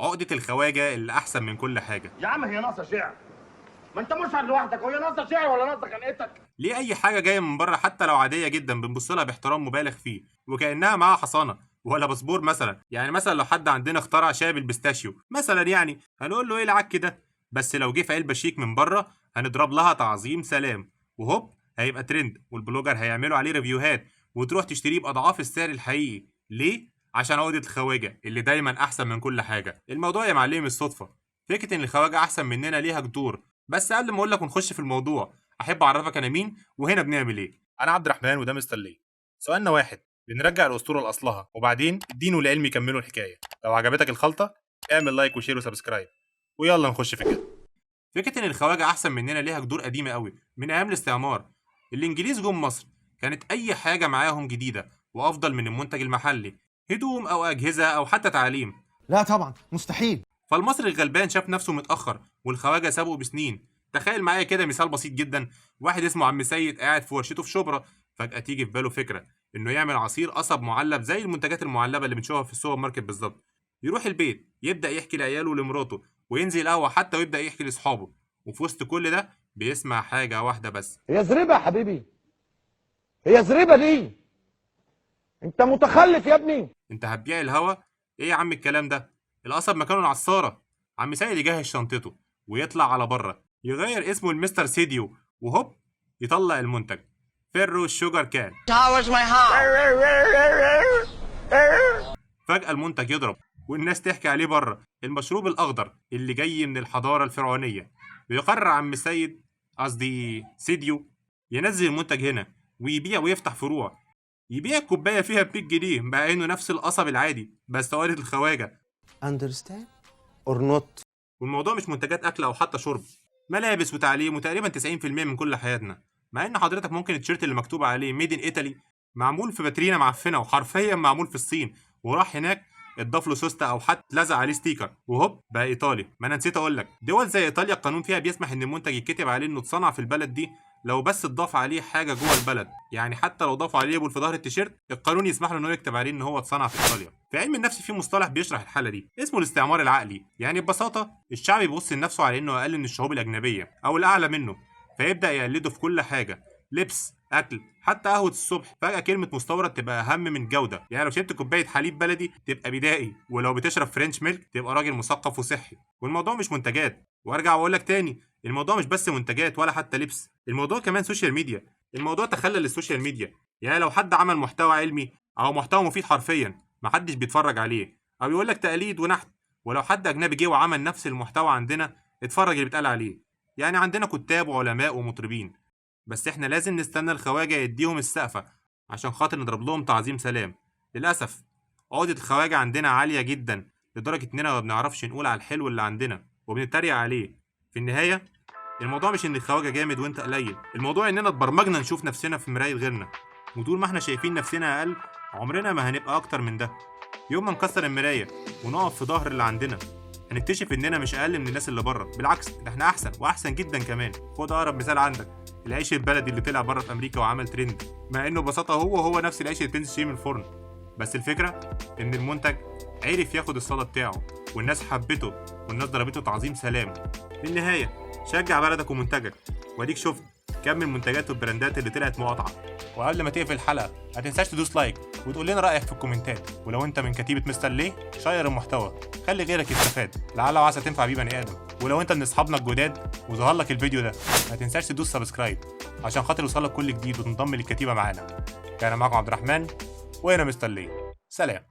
عقدة الخواجة اللي أحسن من كل حاجة. يا عم هي ناقصه شعر، ما انت مشعر لوحدك، وهي ناقصه شعر ولا ناقصه خنقتك؟ ليه أي حاجة جاية من بره حتى لو عادية جدا بنبص لها باحترام مبالغ فيه وكأنها معاها حصانة ولا باسبور مثلا؟ يعني مثلا لو حد عندنا اخترع شاي بالبيستاشيو مثلا، يعني هنقول له ايه العك ده؟ بس لو جه في علبة شيك من بره هنضرب لها تعظيم سلام، وهوب هيبقى ترند والبلوجر هيعملوا عليه ريفيوهات وتروح تشتريه بأضعاف السعر الحقيقي. ليه؟ عشان عقدة الخواجة اللي دايما أحسن من كل حاجة. الموضوع يا معلم مش صدفة، فكرة إن الخواجة أحسن مننا ليها جذور. بس قبل ما أقول لك ونخش في الموضوع احب اعرفك انا مين وهنا بنعمل ايه. انا عبد الرحمن وده مستر ليه. سؤالنا واحد، بنرجع الاسطوره لاصلها وبعدين الدين والعلم يكملوا الحكايه. لو عجبتك الخلطه اعمل لايك وشير وسبسكرايب ويلا نخش في كده. فكره ان الخواجه احسن مننا ليها جذور قديمه قوي من ايام الاستعمار. الانجليز جم مصر كانت اي حاجه معاهم جديده وافضل من المنتج المحلي، هدوم او اجهزه او حتى تعليم. لا طبعا مستحيل. فالمصري الغلبان شاف نفسه متأخر والخواجة سابقه بسنين. تخيل معايا كده مثال بسيط جدا، واحد اسمه عم سيد قاعد في ورشته في شبرا، فجأة تيجي في باله فكرة انه يعمل عصير قصب معلب زي المنتجات المعلبة اللي بنشوفها في السوبر ماركت بالظبط. يروح البيت يبدأ يحكي لعياله ولمراته وينزل القهوة حتى ويبدأ يحكي لاصحابه، وفي وسط كل ده بيسمع حاجة واحدة بس. هي زريبه يا حبيبي، هي زريبه دي، انت متخلف يا ابني. انت هتبيع الهوا؟ ايه يا عم الكلام ده؟ القصب مكانه العصارة. عم سيد يجهز شنطته ويطلع على بره يغير اسمه لمستر سيديو، وهوب يطلع المنتج فيرو الشوجر كان. فجأة المنتج يضرب والناس تحكي عليه بره، المشروب الأخضر اللي جاي من الحضارة الفرعونية. ويقرر عم سيد، قصدي سيديو، ينزل المنتج هنا ويبيع ويفتح فروع. يبيع الكوباية فيها ب100 جنيه مع إنه نفس القصب العادي بس طوالت الخواجة. understand or not. والموضوع مش منتجات أكل أو حتى شرب، ملابس وتعليم وتقريبا 90% من كل حياتنا. مع إن حضرتك ممكن التيشيرت اللي مكتوب عليه ميد إن إيطالي معمول في باترينا معفنة وحرفيا معمول في الصين، وراح هناك اتضاف له سوسته او حتى لزق عليه ستيكر وهوب بقى ايطالي. ما انا نسيت اقول لك، دول زي ايطاليا القانون فيها بيسمح ان المنتج يتكتب عليه انه اتصنع في البلد دي لو بس اتضاف عليه حاجه جوه البلد. يعني حتى لو ضافوا عليه ليبل في ظهر التيشيرت القانون يسمح له انه يكتب عليه ان هو اتصنع في ايطاليا. في علم النفس في مصطلح بيشرح الحاله دي اسمه الاستعمار العقلي. يعني ببساطه الشعب يبص لنفسه على انه اقل من الشعوب الاجنبيه او الاعلى منه، فيبدا يقلده في كل حاجه، لبس، اكل، حتى قهوه الصبح. فجاه كلمه مستورد تبقى اهم من جوده. يعني لو شربت كوبايه حليب بلدي تبقى بدائي، ولو بتشرب فرنش ميلك تبقى راجل مثقف وصحي. والموضوع مش منتجات، وارجع واقول لك تاني الموضوع مش بس منتجات ولا حتى لبس، الموضوع كمان سوشيال ميديا. الموضوع تخلل السوشيال ميديا. يعني لو حد عمل محتوى علمي او محتوى مفيد حرفيا محدش بيتفرج عليه او يقول لك تقليد ونحت، ولو حد اجنبي جه وعمل نفس المحتوى عندنا اتفرج اللي بيتقال عليه. يعني عندنا كتاب وعلماء ومطربين، بس احنا لازم نستنى الخواجة يديهم السقفة عشان خاطر نضرب لهم تعظيم سلام. للأسف عقدة الخواجة عندنا عالية جدا لدرجة اننا ما بنعرفش نقول على الحلو اللي عندنا وبنتريق عليه. في النهاية الموضوع مش ان الخواجة جامد وانت قليل، الموضوع اننا اتبرمجنا نشوف نفسنا في مراية غيرنا، وطول ما احنا شايفين نفسنا اقل عمرنا ما هنبقى اكتر من ده. يوم ما نكسر المراية ونقف في ظهر اللي عندنا هنكتشف اننا مش اقل من الناس اللي بره، بالعكس ده احنا احسن واحسن جدا كمان. خد اقرب مثال عندك، العيش البلدي اللي طلع بره في امريكا وعمل ترند، مع انه ببساطه هو نفس العيش اللي بتنزل من الفرن، بس الفكره ان المنتج عرف ياخد الصدى بتاعه والناس حبته والناس ضربته تعظيم سلام. في النهايه شجع بلدك ومنتجك، واديك شفت كم من المنتجات والبراندات اللي طلعت مقاطعه. وقبل ما تقفل الحلقه ما تنساش تدوس لايك وتقول لنا رايك في الكومنتات، ولو انت من كتيبه مستر ليه شير المحتوى خلي غيرك يستفاد، لعل وعسى تنفع بيه بني ادم. ولو انت من اصحابنا الجداد وظهر لك الفيديو ده ما تنساش تدوس سبسكرايب عشان خاطر يوصلك كل جديد وتنضم للكتيبه معانا. كان معاكم عبد الرحمن وهنا مستر ليه. سلام.